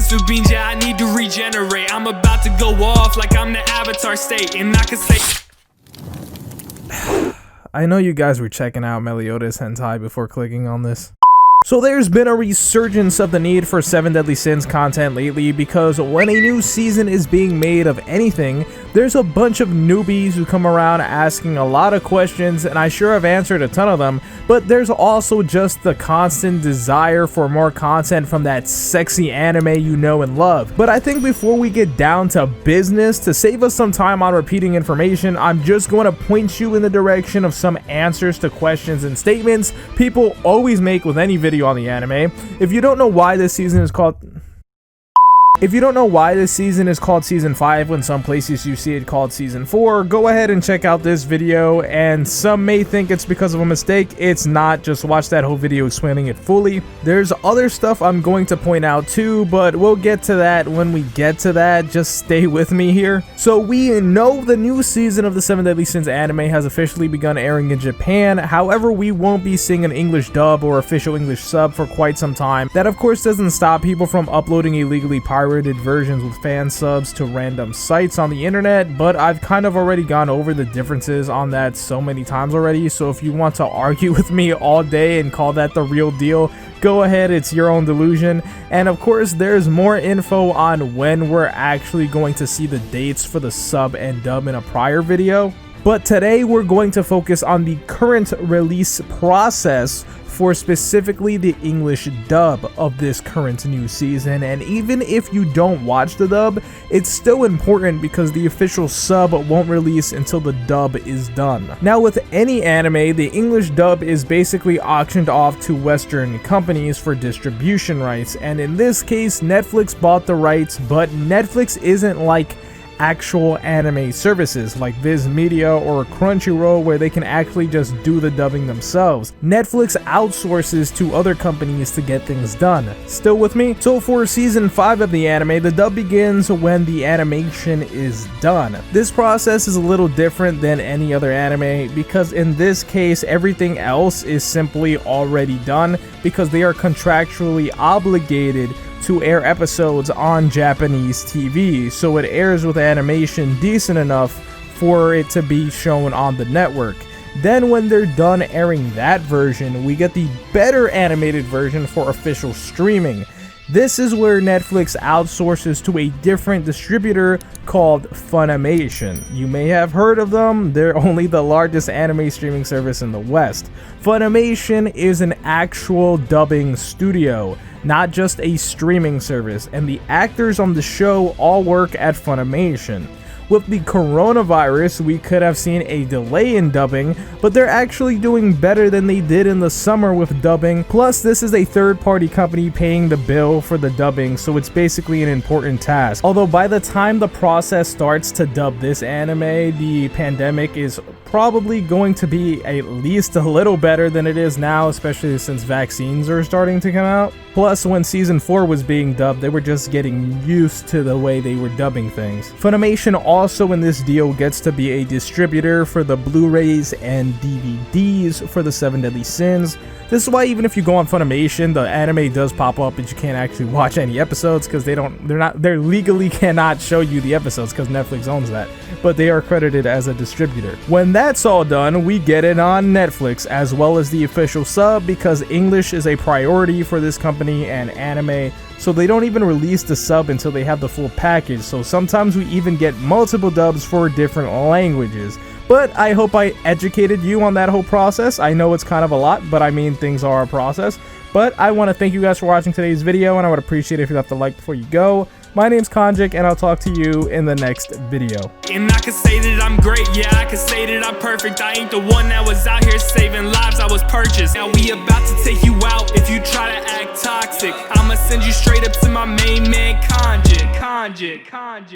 Mr. Beans, yeah, I need to regenerate. I'm about to go off like I'm the Avatar state, and I can say I know you guys were checking out Meliodas hentai before clicking on this. So there's been a resurgence of the need for 7 Deadly Sins content lately, because when a new season is being made of anything, there's a bunch of newbies who come around asking a lot of questions, and I sure have answered a ton of them, but there's also just the constant desire for more content from that sexy anime you know and love. But I think before we get down to business, to save us some time on repeating information, I'm just going to point you in the direction of some answers to questions and statements people always make with any video on the anime. If you don't know why this season is called Season 5 when some places you see it called Season 4, go ahead and check out this video, and some may think it's because of a mistake. It's not. Just watch that whole video explaining it fully. There's other stuff I'm going to point out too, but we'll get to that when we get to that. Just stay with me here. So we know the new season of the 7 Deadly Sins anime has officially begun airing in Japan. However, we won't be seeing an English dub or official English sub for quite some time. That of course doesn't stop people from uploading illegally pirated versions with fan subs to random sites on the internet, but I've kind of already gone over the differences on that so many times already, so if you want to argue with me all day and call that the real deal, go ahead, it's your own delusion. And of course there's more info on when we're actually going to see the dates for the sub and dub in a prior video, but today we're going to focus on the current release process for specifically the English dub of this current new season. And even if you don't watch the dub, it's still important because the official sub won't release until the dub is done. Now with any anime, the English dub is basically auctioned off to Western companies for distribution rights, and in this case Netflix bought the rights, but Netflix isn't like actual anime services like Viz Media or Crunchyroll where they can actually just do the dubbing themselves. Netflix outsources to other companies to get things done. Still with me? So for season 5 of the anime, the dub begins when the animation is done. This process is a little different than any other anime because in this case everything else is simply already done because they are contractually obligated to air episodes on Japanese TV, so it airs with animation decent enough for it to be shown on the network. Then when they're done airing that version, we get the better animated version for official streaming. This is where Netflix outsources to a different distributor called Funimation. You may have heard of them. They're only the largest anime streaming service in the West. Funimation is an actual dubbing studio, not just a streaming service, and the actors on the show all work at Funimation. With the coronavirus, we could have seen a delay in dubbing, but they're actually doing better than they did in the summer with dubbing. Plus, this is a third-party company paying the bill for the dubbing, so it's basically an important task. Although by the time the process starts to dub this anime, the pandemic is probably going to be at least a little better than it is now, especially since vaccines are starting to come out. Plus, when season 4 was being dubbed, they were just getting used to the way they were dubbing things. Funimation also in this deal gets to be a distributor for the Blu-rays and DVDs for the 7 Deadly Sins. This is why even if you go on Funimation, the anime does pop up, but you can't actually watch any episodes because they legally cannot show you the episodes because Netflix owns that, but they are credited as a distributor. When that's all done, we get it on Netflix as well as the official sub because English is a priority for this company and anime, so they don't even release the sub until they have the full package. So sometimes we even get multiple dubs for different languages. But I hope I educated you on that whole process. I know it's kind of a lot, but I mean, things are a process. But I want to thank you guys for watching today's video, and I would appreciate it if you left a like before you go. My name's Konjic, and I'll talk to you in the next video. And I can say that I'm great, yeah, I can say that I'm perfect. I ain't the one that was out here saving lives, I was purchased. Now we about to take you out if you try to act toxic. I'ma send you straight up to my main man, Konjic.